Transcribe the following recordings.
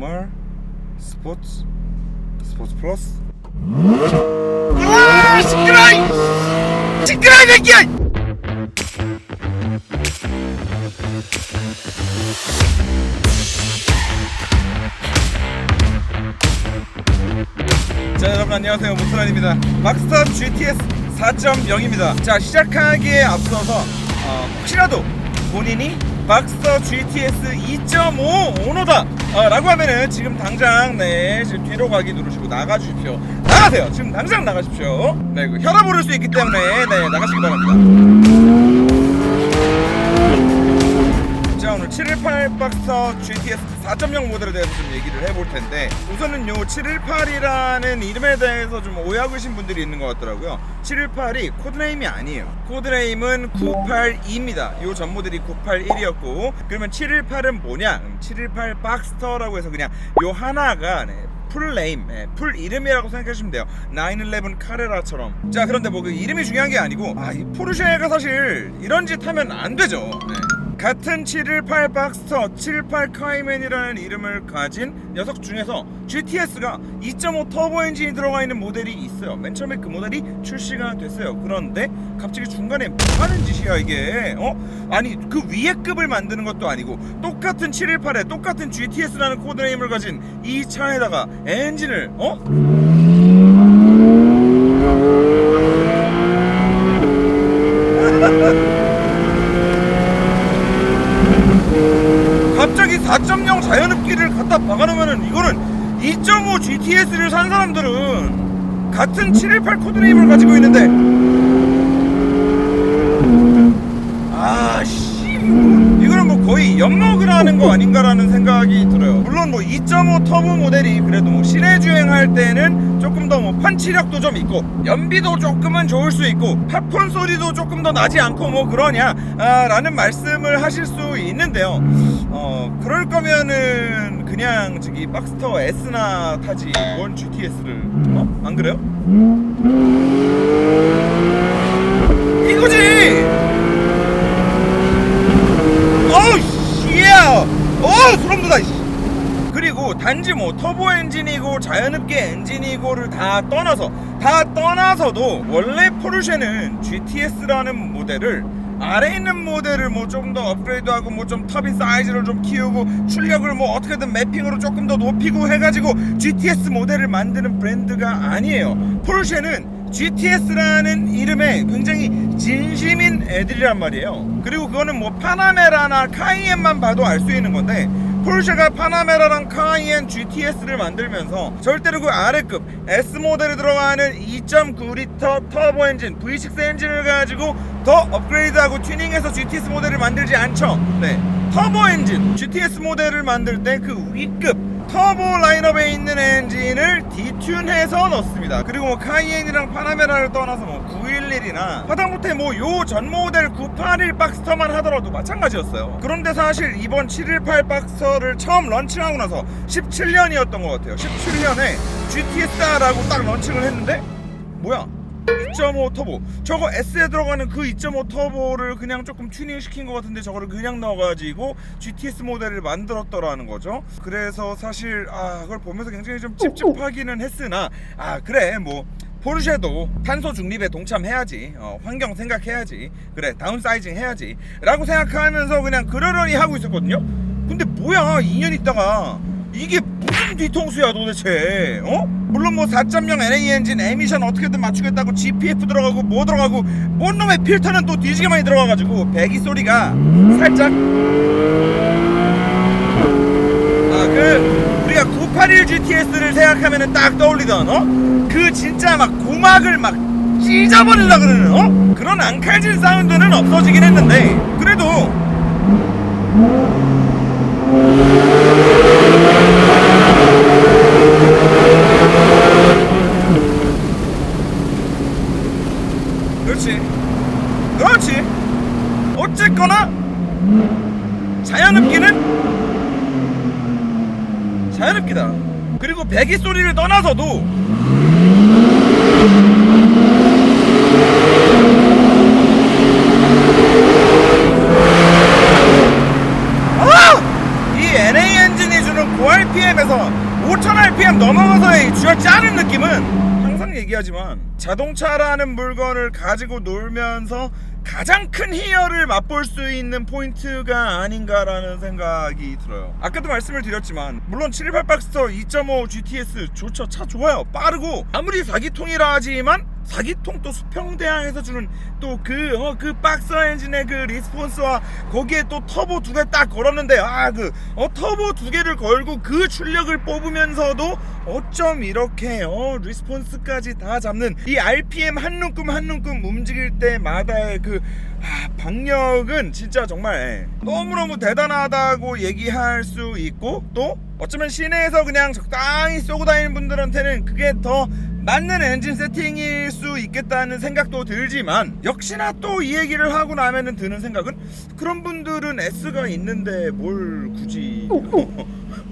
정말 스포츠 플러스. 시끄러 이 새끼야. 자, 여러분 안녕하세요. 모스란입니다. 박스터 GTS 4.0입니다 자, 시작하기에 앞서서 혹시라도 본인이 박스터 GTS 2.5 오너다 라고 하면은 지금 당장 지금 뒤로 가기 누르시고 나가주십시오. 나가세요. 지금 당장 나가십시오. 그 혈압 오를 수 있기 때문에 나가시기 바랍니다. 자, 오늘 718 박스터 GTS 4.0 모델에 대해서 좀 얘기를 해볼 텐데, 우선은 요 718이라는 이름에 대해서 좀 오해하고 계신 분들이 있는 것 같더라고요. 718이 코드네임이 아니에요. 코드네임은 982입니다. 요 전 모델이 981이었고, 그러면 718은 뭐냐? 718 박스터라고 해서 그냥 요 하나가 풀 네임, 풀 이름이라고 생각하시면 돼요. 911 카레라처럼. 자, 그런데 뭐 그 이름이 중요한 게 아니고, 이 포르쉐가 사실 이런 짓 하면 안 되죠. 같은 718 박스터 718 카이맨이라는 이름을 가진 녀석 중에서 GTS가 2.5 터보 엔진이 들어가 있는 모델이 있어요. 맨 처음에 그 모델이 출시가 됐어요. 그런데 갑자기 중간에 뭐 하는 짓이야 이게? 아니, 그 위에 급을 만드는 것도 아니고 똑같은 718에 똑같은 GTS라는 코드네임을 가진 이 차에다가 엔진을 갑자기 4.0 자연흡기를 갖다 박아놓으면은, 이거는 2.5 GTS를 산 사람들은 같은 718 코드네임을 가지고 있는데, 이거는 뭐 거의 엿먹으라는 거 아닌가라는 생각이 들어요. 물론 뭐 2.5 터보 모델이 그래도 뭐 시내 주행할 때는 조금 더 뭐 판치력도 좀 있고 연비도 조금은 좋을 수 있고 팝콘 소리도 조금 더 나지 않고 뭐 그러냐 라는 말씀을 하실 수 있는데요. 그럴 거면은 그냥 저기 박스터 S나 타지 뭔 GTS를 안 그래요? 이거지! 소름 돋아. 그리고 단지 뭐 터보 엔진이고 자연흡기 엔진이고를 다 떠나서도 원래 포르쉐는 GTS라는 모델을 아래에 있는 모델을 뭐 좀 더 업그레이드하고 뭐 좀 터빈 사이즈를 좀 키우고 출력을 뭐 어떻게든 매핑으로 조금 더 높이고 해가지고 GTS 모델을 만드는 브랜드가 아니에요. 포르쉐는 GTS라는 이름에 굉장히 진심인 애들이란 말이에요. 그리고 그거는 뭐 파나메라나 카이엔만 봐도 알 수 있는 건데, 포르쉐가 파나메라랑 카이엔 GTS를 만들면서 절대로 그 아래급 S 모델에 들어가는 2.9L 터보 엔진 V6 엔진을 가지고 더 업그레이드하고 튜닝해서 GTS 모델을 만들지 않죠. 터보 엔진 GTS 모델을 만들 때 그 위급 터보 라인업에 있는 엔진을 디튠해서 넣습니다. 그리고 뭐 카이엔이랑 파나메라를 떠나서 뭐 911이나 하다못해 뭐 요 전 모델 981 박스터만 하더라도 마찬가지였어요. 그런데 사실 이번 718 박스터를 처음 런칭하고 나서 17년이었던 것 같아요. 17년에 GTS라고 딱 런칭을 했는데, 뭐야? 2.5 터보, 저거 S에 들어가는 그 2.5 터보를 그냥 조금 튜닝 시킨 것 같은데 저거를 그냥 넣어가지고 GTS 모델을 만들었더라는 거죠. 그래서 사실 그걸 보면서 굉장히 좀 찝찝하기는 했으나, 그래 뭐 포르쉐도 탄소 중립에 동참해야지, 환경 생각해야지, 그래 다운사이징 해야지 라고 생각하면서 그냥 그러려니 하고 있었거든요. 근데 뭐야, 2년 있다가 이게 무슨 뒤통수야 도대체? 물론 뭐 4.0 NA 엔진 에미션 어떻게든 맞추겠다고 GPF 들어가고 뭐 들어가고 뭔 놈의 필터는 또 뒤지게 많이 들어가가지고 배기 소리가 살짝 우리가 981 GTS를 생각하면은 딱 떠올리던 그 진짜 막 고막을 막 찢어버리려 그러는 그런 앙칼진 사운드는 없어지긴 했는데, 그래도 그렇지. 어쨌거나 자연흡기다. 그리고 배기 소리를 떠나서도 이 NA 엔진이 주는 고RPM RPM에서 5000rpm 넘어가서의 쥐어짜는 느낌은 항상 얘기하지만 자동차라는 물건을 가지고 놀면서 가장 큰 희열을 맛볼 수 있는 포인트가 아닌가라는 생각이 들어요. 아까도 말씀을 드렸지만 물론 718 박스터 2.5 GTS 좋죠. 차 좋아요. 빠르고 아무리 4기통이라 하지만 4기통 또 수평대항에서 주는 또 그 박스 엔진의 그 리스폰스와 거기에 또 터보 2개 딱 걸었는데 터보 2개를 걸고 그 출력을 뽑으면서도 어쩜 이렇게 리스폰스까지 다 잡는 이 RPM 한 눈금 한 눈금 움직일 때마다의 박력은 진짜 정말 너무너무 대단하다고 얘기할 수 있고, 또 어쩌면 시내에서 그냥 적당히 쏘고 다니는 분들한테는 그게 더 맞는 엔진 세팅일 수 있겠다는 생각도 들지만, 역시나 또 이 얘기를 하고 나면은 드는 생각은 그런 분들은 S가 있는데 뭘 굳이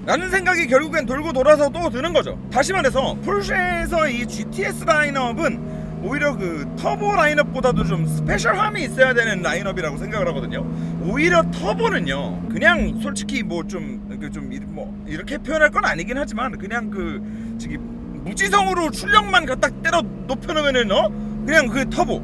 라는 생각이 결국엔 돌고 돌아서 또 드는 거죠. 다시 말해서 포르쉐에서 이 GTS 라인업은 오히려 그 터보 라인업보다도 좀 스페셜함이 있어야 되는 라인업이라고 생각을 하거든요. 오히려 터보는요, 그냥 솔직히 뭐 이렇게 표현할 건 아니긴 하지만 그냥 무지성으로 출력만 갖다 때려 높여놓으면은 그냥 그 터보,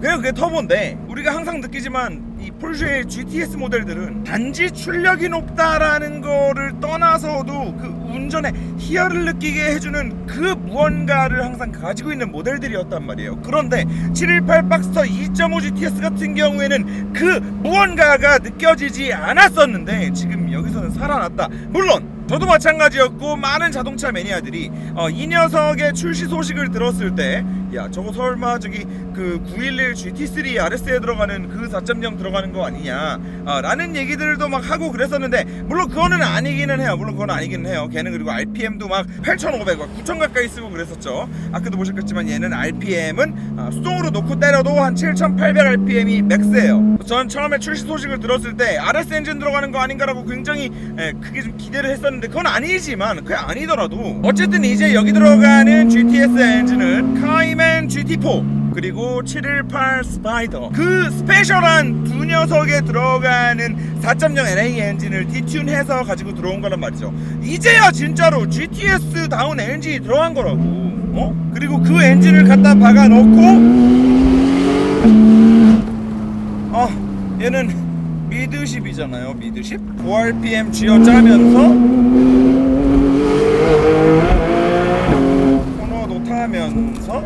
그냥 그게 터보인데, 우리가 항상 느끼지만 이 포르쉐의 GTS 모델들은 단지 출력이 높다라는 거를 떠나서도 그 운전의 희열을 느끼게 해주는 그 무언가를 항상 가지고 있는 모델들이었단 말이에요. 그런데 718 박스터 2.5 GTS 같은 경우에는 그 무언가가 느껴지지 않았었는데 지금 여기서는 살아났다. 물론 저도 마찬가지였고 많은 자동차 매니아들이 이 녀석의 출시 소식을 들었을 때, 야 저거 설마 저기 그 911 GT3 RS에 들어가는 그 4.0 들어가는 거 아니냐 라는 얘기들도 막 하고 그랬었는데, 물론 그거는 아니기는 해요. 걔는 그리고 RPM도 막 8500, 9000 가까이 쓰고 그랬었죠. 아까도 보셨겠지만 얘는 RPM은 수동으로 놓고 때려도 한 7800 RPM이 맥스예요. 전 처음에 출시 소식을 들었을 때 RS 엔진 들어가는 거 아닌가라고 굉장히 크게 좀 기대를 했었는데, 그건 아니지만 그게 아니더라도 어쨌든 이제 여기 들어가는 GTS 엔진은 카이맨 GT4 그리고 718 스파이더, 그 스페셜한 두 녀석에 들어가는 4.0 NA 엔진을 디튠해서 가지고 들어온 거란 말이죠. 이제야 진짜로 GTS 다운 엔진이 들어간 거라고. 그리고 그 엔진을 갖다 박아 놓고 얘는 미드십이잖아요. 미드십 5rpm 쥐어짜면서 코너도 타면서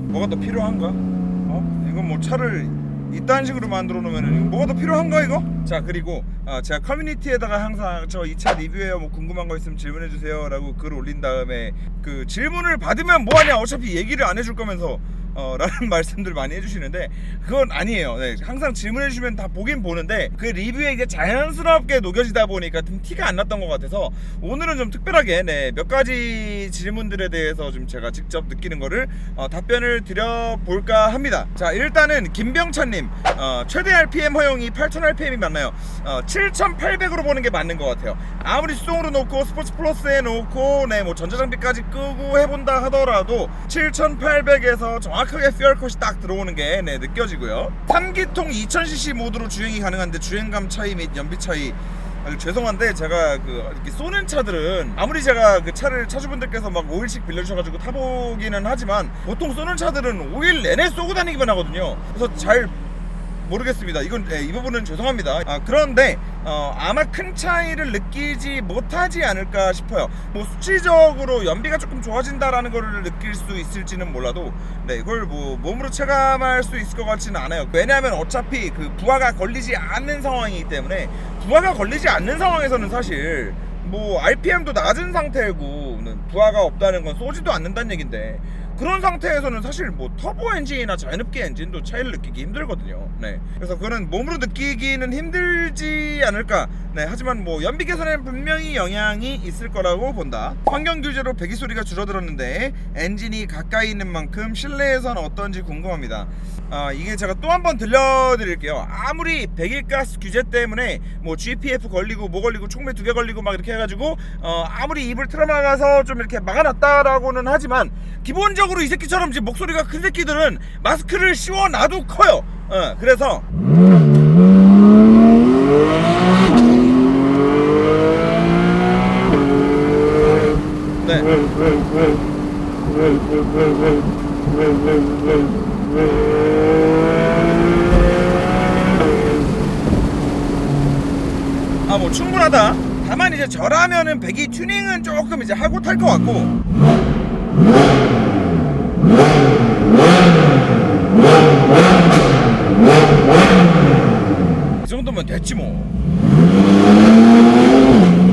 뭐가 더 필요한가? 이건 뭐 차를 이딴 식으로 만들어 놓으면 뭐가 더 필요한가 이거? 자, 그리고 제가 커뮤니티에다가 항상 저 이 차 리뷰에요 뭐 궁금한 거 있으면 질문해 주세요 라고 글 올린 다음에 그 질문을 받으면 뭐하냐, 어차피 얘기를 안 해줄 거면서 라는 말씀들 많이 해주시는데, 그건 아니에요. 네, 항상 질문해주시면 다 보긴 보는데 그 리뷰에 이게 자연스럽게 녹여지다 보니까 좀 티가 안 났던 것 같아서 오늘은 좀 특별하게 몇 가지 질문들에 대해서 좀 제가 직접 느끼는 거를 답변을 드려볼까 합니다. 자, 일단은 김병찬님, 최대 RPM 허용이 8000rpm이 맞나요? 7800으로 보는 게 맞는 것 같아요. 아무리 수동으로 놓고 스포츠 플러스에 놓고 뭐 전자장비까지 끄고 해본다 하더라도 7800에서 정확하게 퓨얼컷이 딱 들어오는 게 느껴지고요. 3기통 2000cc 모드로 주행이 가능한데 주행감 차이 및 연비 차이, 죄송한데 제가 이렇게 쏘는 차들은 아무리 제가 그 차를 차주분들께서 막 5일씩 빌려주셔가지고 타보기는 하지만 보통 쏘는 차들은 5일 내내 쏘고 다니기만 하거든요. 그래서 잘 모르겠습니다. 이건 이 부분은 죄송합니다. 그런데 아마 큰 차이를 느끼지 못하지 않을까 싶어요. 뭐 수치적으로 연비가 조금 좋아진다라는 거를 느낄 수 있을지는 몰라도 이걸 뭐 몸으로 체감할 수 있을 것 같지는 않아요. 왜냐하면 어차피 그 부하가 걸리지 않는 상황이기 때문에, 부하가 걸리지 않는 상황에서는 사실 뭐 RPM도 낮은 상태고 부하가 없다는 건 쏘지도 않는다는 얘긴데, 그런 상태에서는 사실 뭐 터보 엔진이나 자연흡기 엔진도 차이를 느끼기 힘들거든요. 그래서 그거는 몸으로 느끼기는 힘들지 않을까. 하지만 뭐 연비 개선에는 분명히 영향이 있을 거라고 본다. 환경 규제로 배기 소리가 줄어들었는데 엔진이 가까이 있는 만큼 실내에선 어떤지 궁금합니다. 이게 제가 또 한 번 들려드릴게요. 아무리 배기가스 규제 때문에 뭐 GPF 걸리고 뭐 걸리고 총매 2개 걸리고 막 이렇게 해가지고 아무리 입을 틀어막아서 좀 이렇게 막아놨다라고는 하지만, 기본적으로 이 새끼처럼 지금 목소리가 큰 새끼들은 마스크를 씌워놔도 커요. 그래서 뭐 충분하다. 다만 이제 저라면은 배기 튜닝은 조금 이제 하고 탈 것 같고, 이 정도면 됐지 뭐.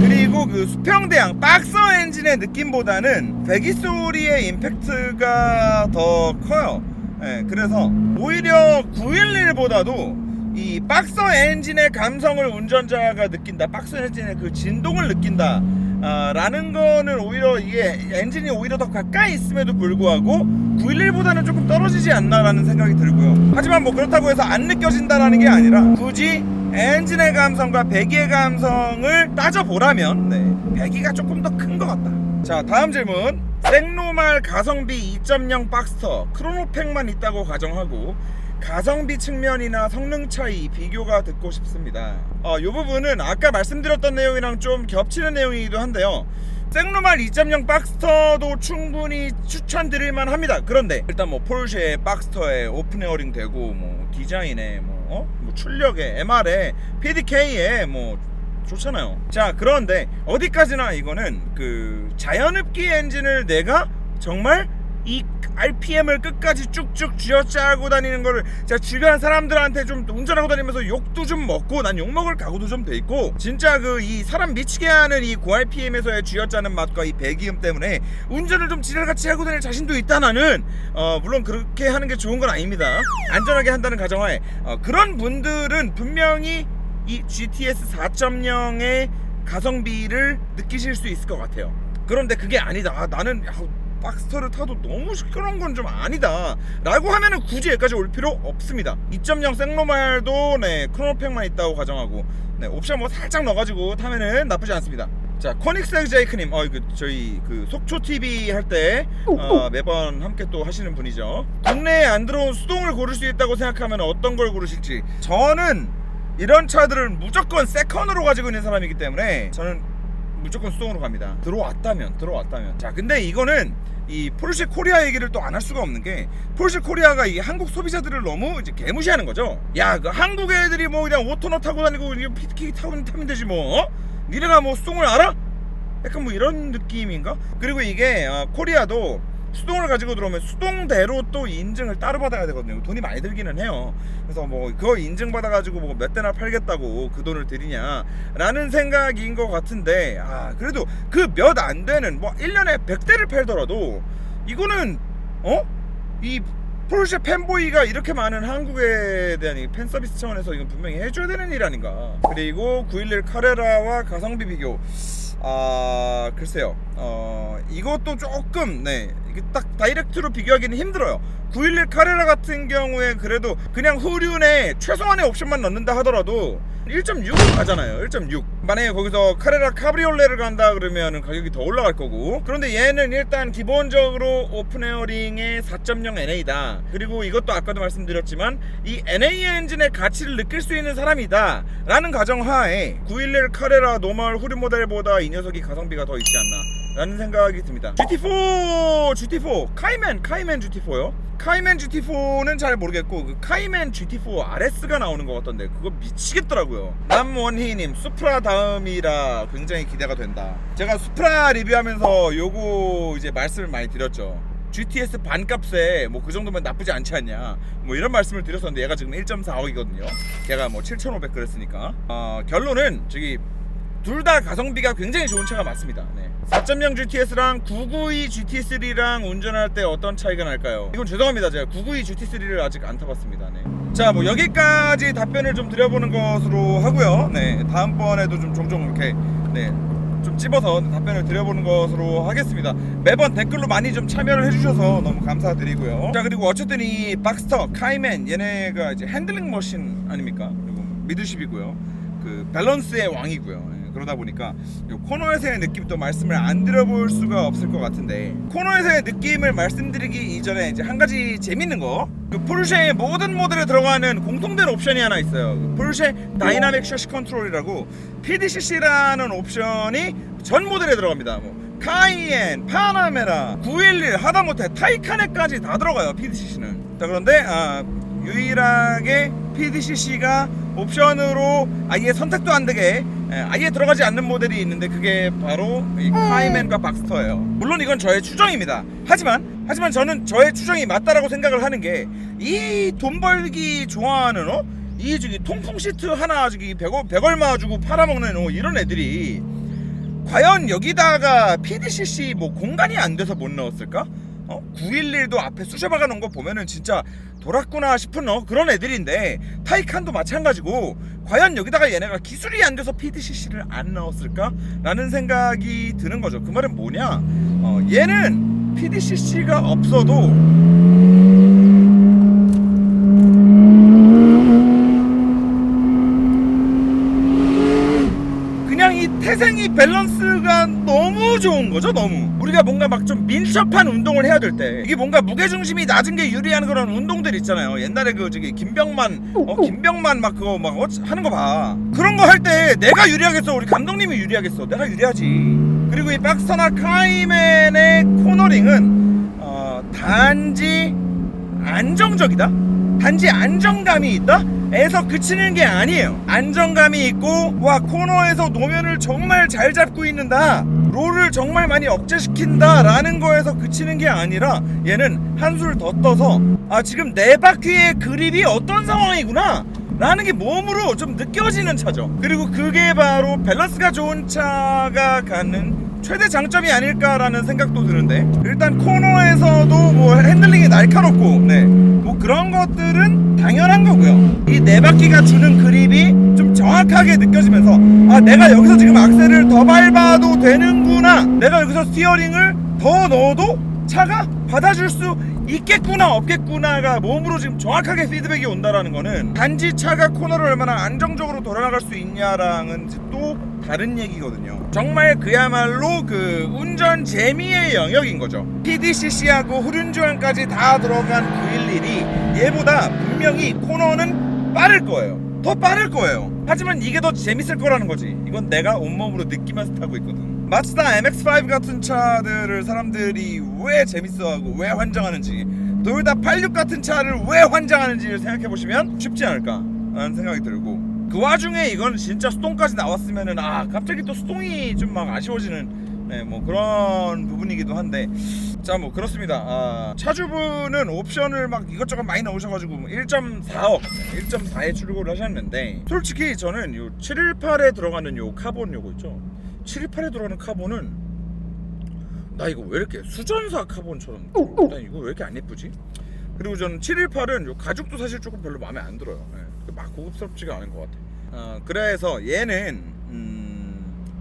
그리고 그 수평대양 박서 엔진의 느낌보다는 배기 소리의 임팩트가 더 커요. 네, 그래서 오히려 911보다도 이 박서 엔진의 감성을 운전자가 느낀다, 박서 엔진의 그 진동을 느낀다 라는 거는 오히려 이게 엔진이 오히려 더 가까이 있음에도 불구하고 911보다는 조금 떨어지지 않나 라는 생각이 들고요. 하지만 뭐 그렇다고 해서 안 느껴진다라는 게 아니라 굳이 엔진의 감성과 배기의 감성을 따져보라면 배기가 조금 더 큰 것 같다. 자, 다음 질문. 생노말 가성비 2.0 박스터 크로노팩만 있다고 가정하고 가성비 측면이나 성능 차이 비교가 듣고 싶습니다. 이 부분은 아까 말씀드렸던 내용이랑 좀 겹치는 내용이기도 한데요. 생노말 2.0 박스터도 충분히 추천드릴만 합니다. 그런데 일단 뭐 포르쉐 박스터에 오픈 에어링 되고 뭐 디자인에 뭐 출력에 MR에 PDK에 뭐 좋잖아요. 자, 그런데 어디까지나 이거는 그 자연흡기 엔진을 내가 정말 이 RPM을 끝까지 쭉쭉 쥐어짜고 다니는 거를 제가 주변 사람들한테 좀 운전하고 다니면서 욕도 좀 먹고, 난 욕먹을 각오도 좀 돼 있고, 진짜 그 이 사람 미치게 하는 이 고RPM에서의 쥐어짜는 맛과 이 배기음 때문에 운전을 좀 지랄같이 하고 다닐 자신도 있다. 나는 물론 그렇게 하는 게 좋은 건 아닙니다. 안전하게 한다는 가정하에 그런 분들은 분명히 이 GTS 4.0의 가성비를 느끼실 수 있을 것 같아요. 그런데 그게 아니다, 나는 박스터를 타도 너무 시끄러운 건 좀 아니다 라고 하면은 굳이 여기까지 올 필요 없습니다. 2.0 생노말도 크로노팩만 있다고 가정하고 옵션 뭐 살짝 넣어가지고 타면은 나쁘지 않습니다. 자, 코닉스 제이크님, 저희 그 속초TV 할 때 매번 함께 또 하시는 분이죠. 국내에 안 들어온 수동을 고를 수 있다고 생각하면 어떤 걸 고르실지. 저는 이런 차들은 무조건 세컨으로 가지고 있는 사람이기 때문에 저는 무조건 수동으로 갑니다. 들어왔다면. 자, 근데 이거는 이 포르쉐 코리아 얘기를 또 안 할 수가 없는 게, 포르쉐 코리아가 이 한국 소비자들을 너무 이제 개무시하는 거죠. 야, 그 한국 애들이 뭐 그냥 오토너 타고 다니고 피트킥 타면 되지 뭐. 니네가 뭐 수동을 알아? 약간 뭐 이런 느낌인가? 그리고 이게 코리아도 수동을 가지고 들어오면 수동대로 또 인증을 따로 받아야 되거든요. 돈이 많이 들기는 해요. 그래서 뭐 그거 인증받아가지고 뭐 몇 대나 팔겠다고 그 돈을 들이냐 라는 생각인 것 같은데, 그래도 그 몇 안 되는 뭐 1년에 100대를 팔더라도 이거는 이 포르쉐 팬보이가 이렇게 많은 한국에 대한 이 팬서비스 차원에서 이건 분명히 해줘야 되는 일 아닌가. 그리고 911 카레라와 가성비 비교, 글쎄요. 이것도 조금 이게 딱 다이렉트로 비교하기는 힘들어요. 911 카레라 같은 경우에 그래도 그냥 후륜에 최소한의 옵션만 넣는다 하더라도 1.6은 가잖아요. 1.6. 만약에 거기서 카레라 카브리올레를 간다 그러면 가격이 더 올라갈 거고, 그런데 얘는 일단 기본적으로 오픈 에어링의 4.0 NA다. 그리고 이것도 아까도 말씀드렸지만 이 NA 엔진의 가치를 느낄 수 있는 사람이다 라는 가정하에 911 카레라 노멀 후륜 모델보다 이 녀석이 가성비가 더 있지 않나 라는 생각이 듭니다. GT4 카이맨 GT4요? 카이맨 GT4는 잘 모르겠고, 그 카이맨 GT4 RS가 나오는 것 같던데 그거 미치겠더라고요. 남원희님, 수프라 다음이라 굉장히 기대가 된다. 제가 수프라 리뷰하면서 요거 이제 말씀을 많이 드렸죠. GTS 반값에 뭐 그 정도면 나쁘지 않지 않냐 뭐 이런 말씀을 드렸었는데, 얘가 지금 1.4억이거든요 걔가 뭐 7,500 그랬으니까 결론은 저기 둘 다 가성비가 굉장히 좋은 차가 맞습니다. 4.0 GTS랑 992 GT3랑 운전할 때 어떤 차이가 날까요? 이건 죄송합니다, 제가 992 GT3를 아직 안 타봤습니다. 자, 뭐 여기까지 답변을 좀 드려보는 것으로 하고요. 다음번에도 좀 종종 이렇게 좀 찝어서 답변을 드려보는 것으로 하겠습니다. 매번 댓글로 많이 좀 참여를 해주셔서 너무 감사드리고요. 자, 그리고 어쨌든 이 박스터, 카이맨 얘네가 이제 핸들링 머신 아닙니까? 그리고 미드십이고요. 그 밸런스의 왕이고요. 그러다 보니까 코너에서의 느낌도 말씀을 안 드려볼 수가 없을 것 같은데, 코너에서의 느낌을 말씀드리기 이전에 이제 한 가지 재밌는 거, 그 포르쉐의 모든 모델에 들어가는 공통된 옵션이 하나 있어요. 그 포르쉐 다이나믹 셔시 컨트롤이라고 PDCC라는 옵션이 전 모델에 들어갑니다. 뭐 카이엔, 파나메라, 911 하다못해 타이카네까지 다 들어가요, PDCC는. 자, 그런데 유일하게 PDCC가 옵션으로 아예 선택도 안 되게 아예 들어가지 않는 모델이 있는데 그게 바로 이 카이맨과 박스터예요. 물론 이건 저의 추정입니다. 하지만 저는 저의 추정이 맞다라고 생각을 하는 게 이 돈 벌기 좋아하는 이 저기 통풍 시트 하나 저기 100 얼마 주고 팔아먹는 이런 애들이 과연 여기다가 PDCC 뭐 공간이 안 돼서 못 넣었을까? 911도 앞에 쑤셔박아 놓은 거 보면은 진짜 돌았구나 싶은 그런 애들인데 타이칸도 마찬가지고 과연 여기다가 얘네가 기술이 안 돼서 PDCC를 안 넣었을까? 라는 생각이 드는 거죠. 그 말은 뭐냐? 얘는 PDCC가 없어도 그냥 이 태생이 밸런스가 너무 좋은 거죠. 너무 우리가 뭔가 막 좀 민첩한 운동을 해야 될 때 이게 뭔가 무게중심이 낮은 게 유리한 그런 운동들 있잖아요. 옛날에 그 저기 김병만 막 그거 막 하는 거 봐. 그런 거 할 때 내가 유리하겠어 우리 감독님이 유리하겠어? 내가 유리하지. 그리고 이 박스터나 카이맨의 코너링은 단지 안정적이다, 단지 안정감이 있다 에서 그치는 게 아니에요. 안정감이 있고 와 코너에서 노면을 정말 잘 잡고 있는다, 롤을 정말 많이 억제시킨다 라는 거에서 그치는 게 아니라 얘는 한술 더 떠서 지금 네 바퀴의 그립이 어떤 상황이구나 라는 게 몸으로 좀 느껴지는 차죠. 그리고 그게 바로 밸런스가 좋은 차가 갖는 최대 장점이 아닐까라는 생각도 드는데, 일단 코너에서도 뭐 핸들링이 날카롭고 뭐 그런 것들은 당연한 거고요. 이 네 바퀴가 주는 그립이 좀 정확하게 느껴지면서 내가 여기서 지금 악셀을 더 밟아도 되는구나, 내가 여기서 스티어링을 더 넣어도 차가 받아줄 수 있겠구나 없겠구나가 몸으로 지금 정확하게 피드백이 온다라는 거는 단지 차가 코너를 얼마나 안정적으로 돌아나갈 수 있냐랑은 또 다른 얘기거든요. 정말 그야말로 그 운전 재미의 영역인 거죠. PDCC하고 후륜주행까지 다 들어간 911이 얘보다 분명히 코너는 빠를 거예요. 더 빠를 거예요. 하지만 이게 더 재밌을 거라는 거지. 이건 내가 온몸으로 느끼면서 타고 있거든. 마츠다 MX-5 같은 차들을 사람들이 왜 재밌어하고 왜 환장하는지, 도요타 86 같은 차를 왜 환장하는지를 생각해보시면 쉽지 않을까 라는 생각이 들고, 그 와중에 이건 진짜 수동까지 나왔으면은 갑자기 또 수동이 좀 막 아쉬워지는 뭐 그런 부분이기도 한데, 자 뭐 그렇습니다. 차주분은 옵션을 막 이것저것 많이 넣으셔가지고 1.4억 1.4에 출고를 하셨는데, 솔직히 저는 요 718에 들어가는 요 카본 요거 있죠, 718에 들어가는 카본은 나 이거 왜 이렇게 수전사 카본처럼 난 이거 왜 이렇게 안 예쁘지? 그리고 저는 718은 요 가죽도 사실 조금 별로 마음에 안 들어요. 막 고급스럽지가 않은 것 같아. 그래서 얘는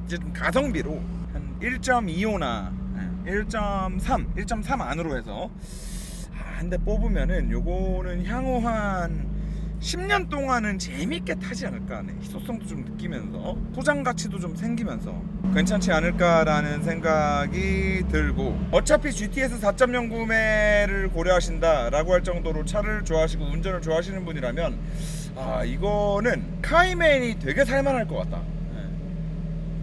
이제 좀 가성비로 한 1.25나 1.3 안으로 해서 한 대 뽑으면은 요거는 향후 한 10년 동안은 재밌게 타지 않을까. 희소성도 좀 느끼면서 소장 가치도 좀 생기면서 괜찮지 않을까라는 생각이 들고, 어차피 GTS 4.0 구매를 고려하신다라고 할 정도로 차를 좋아하시고 운전을 좋아하시는 분이라면 이거는 카이맨이 되게 살만할 것 같다.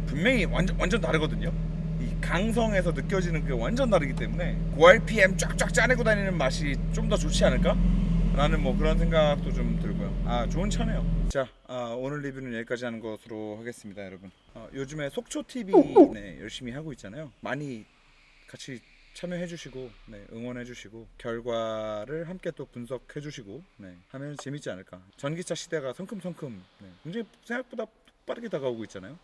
분명히 완전 다르거든요. 이 강성에서 느껴지는 게 완전 다르기 때문에 고RPM 쫙쫙 짜내고 다니는 맛이 좀 더 좋지 않을까? 라는 뭐 그런 생각도 좀 들고요. 좋은 차네요. 자, 오늘 리뷰는 여기까지 하는 것으로 하겠습니다, 여러분. 요즘에 속초TV 열심히 하고 있잖아요. 많이 같이 참여해주시고 응원해주시고 결과를 함께 또 분석해주시고 하면 재밌지 않을까. 전기차 시대가 성큼성큼 굉장히 생각보다 빠르게 다가오고 있잖아요.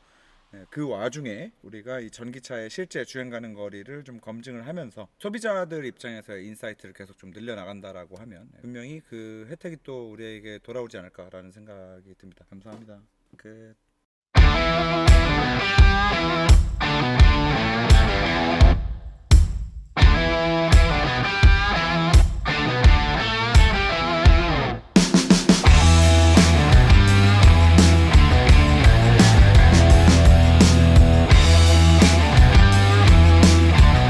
그 와중에 우리가 이 전기차의 실제 주행 가능 거리를 좀 검증을 하면서 소비자들 입장에서의 인사이트를 계속 좀 늘려나간다라고 하면 분명히 그 혜택이 또 우리에게 돌아오지 않을까라는 생각이 듭니다. 감사합니다. 끝.